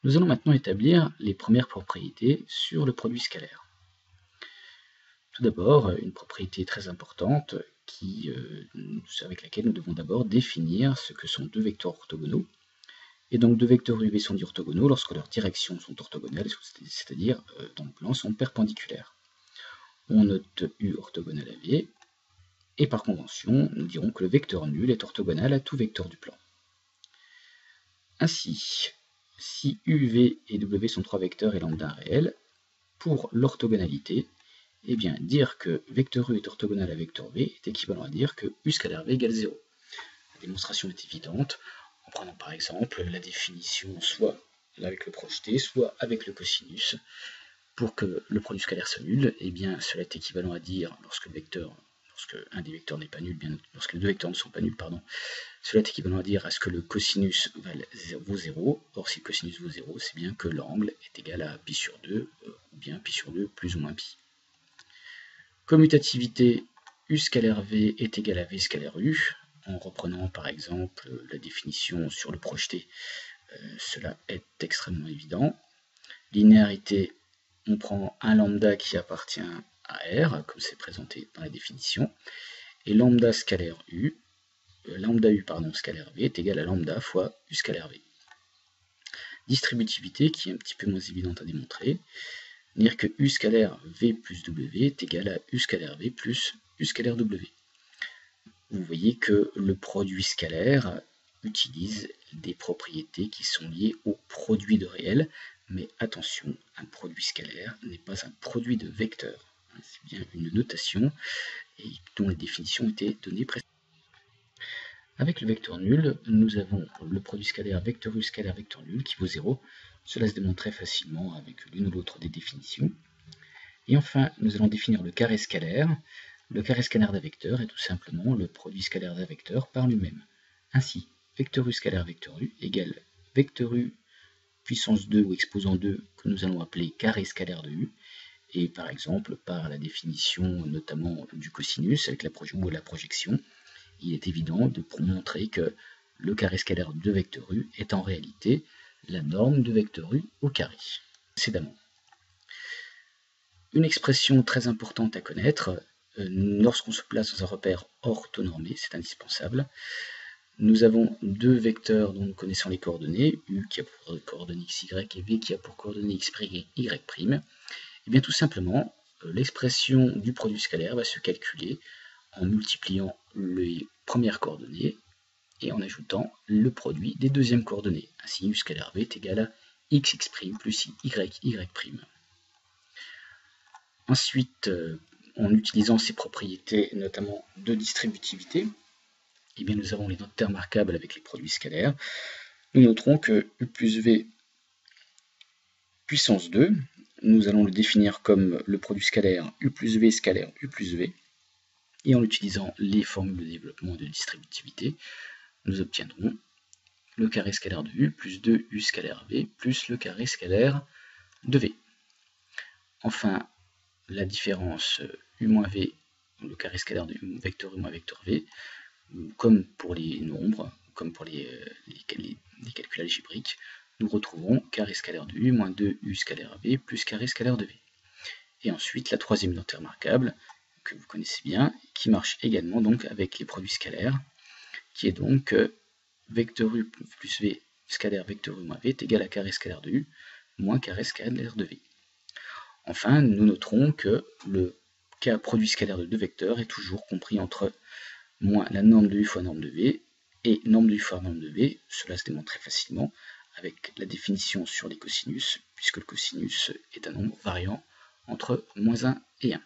Nous allons maintenant établir les premières propriétés sur le produit scalaire. Tout d'abord, une propriété très importante avec laquelle nous devons d'abord définir ce que sont deux vecteurs orthogonaux. Et donc deux vecteurs UV sont dits orthogonaux lorsque leurs directions sont orthogonales, c'est-à-dire dans le plan sont perpendiculaires. On note U orthogonal à V, et par convention, nous dirons que le vecteur nul est orthogonal à tout vecteur du plan. Ainsi, si U, V et W sont trois vecteurs et lambda un réel, pour l'orthogonalité, eh bien, dire que vecteur U est orthogonal à vecteur V est équivalent à dire que U scalaire V égale 0. La démonstration est évidente, en prenant par exemple la définition soit avec le projeté, soit avec le cosinus. Pour que le produit scalaire soit nul, eh bien, cela est équivalent à dire, lorsque un des vecteurs n'est pas nul, lorsque les deux vecteurs ne sont pas nuls, cela est équivalent à dire à ce que le cosinus vaut 0. Or, si le cosinus vaut 0, c'est bien que l'angle est égal à pi sur 2, ou bien pi sur 2 plus ou moins pi. Commutativité, U scalaire V est égal à V scalaire U. En reprenant par exemple la définition sur le projeté, cela est extrêmement évident. Linéarité, on prend un lambda qui appartient à R, comme c'est présenté dans la définition, et lambda scalaire U, scalaire V est égal à lambda fois U scalaire V. Distributivité, qui est un petit peu moins évidente à démontrer, dire que U scalaire V plus W est égal à U scalaire V plus U scalaire W. Vous voyez que le produit scalaire utilise des propriétés qui sont liées au produit de réel, mais attention, un produit scalaire n'est pas un produit de vecteurs. C'est bien une notation dont les définitions étaient données précédemment. Avec le vecteur nul, nous avons le produit scalaire vecteur U scalaire vecteur nul qui vaut 0. Cela se démontre très facilement avec l'une ou l'autre des définitions. Et enfin, nous allons définir le carré scalaire. Le carré scalaire d'un vecteur est tout simplement le produit scalaire d'un vecteur par lui-même. Ainsi, vecteur U scalaire vecteur U égale vecteur U puissance 2 ou exposant 2 que nous allons appeler carré scalaire de U. Et par exemple, par la définition notamment du cosinus avec la projection, il est évident de montrer que le carré scalaire de vecteur U est en réalité la norme de vecteur U au carré. Précédemment. Une expression très importante à connaître, lorsqu'on se place dans un repère orthonormé, c'est indispensable. Nous avons deux vecteurs dont nous connaissons les coordonnées, U qui a pour coordonnées xy et V qui a pour coordonnées x', y'. Et bien tout simplement, l'expression du produit scalaire va se calculer en multipliant les premières coordonnées et en ajoutant le produit des deuxièmes coordonnées. Ainsi, U scalaire V est égal à x plus y'. Ensuite, en utilisant ces propriétés, notamment de distributivité, eh bien nous avons les notes remarquables avec les produits scalaires. Nous noterons que U plus V puissance 2, nous allons le définir comme le produit scalaire U plus V scalaire U plus V. Et en utilisant les formules de développement de distributivité, nous obtiendrons le carré scalaire de U plus 2U scalaire V plus le carré scalaire de V. Enfin, la différence U moins V, le carré scalaire de vecteur U moins vecteur V, comme pour les nombres, comme pour les calculs algébriques, nous retrouverons carré scalaire de U moins 2U scalaire V plus carré scalaire de V. Et ensuite, la troisième unité remarquable, que vous connaissez bien, qui marche également donc avec les produits scalaires, qui est donc vecteur U plus V scalaire vecteur U moins V est égal à carré scalaire de U moins carré scalaire de V. Enfin, nous noterons que le produit scalaire de deux vecteurs est toujours compris entre moins la norme de U fois norme de V et norme de U fois norme de V. Cela se démontre très facilement avec la définition sur les cosinus, puisque le cosinus est un nombre variant entre moins 1 et 1.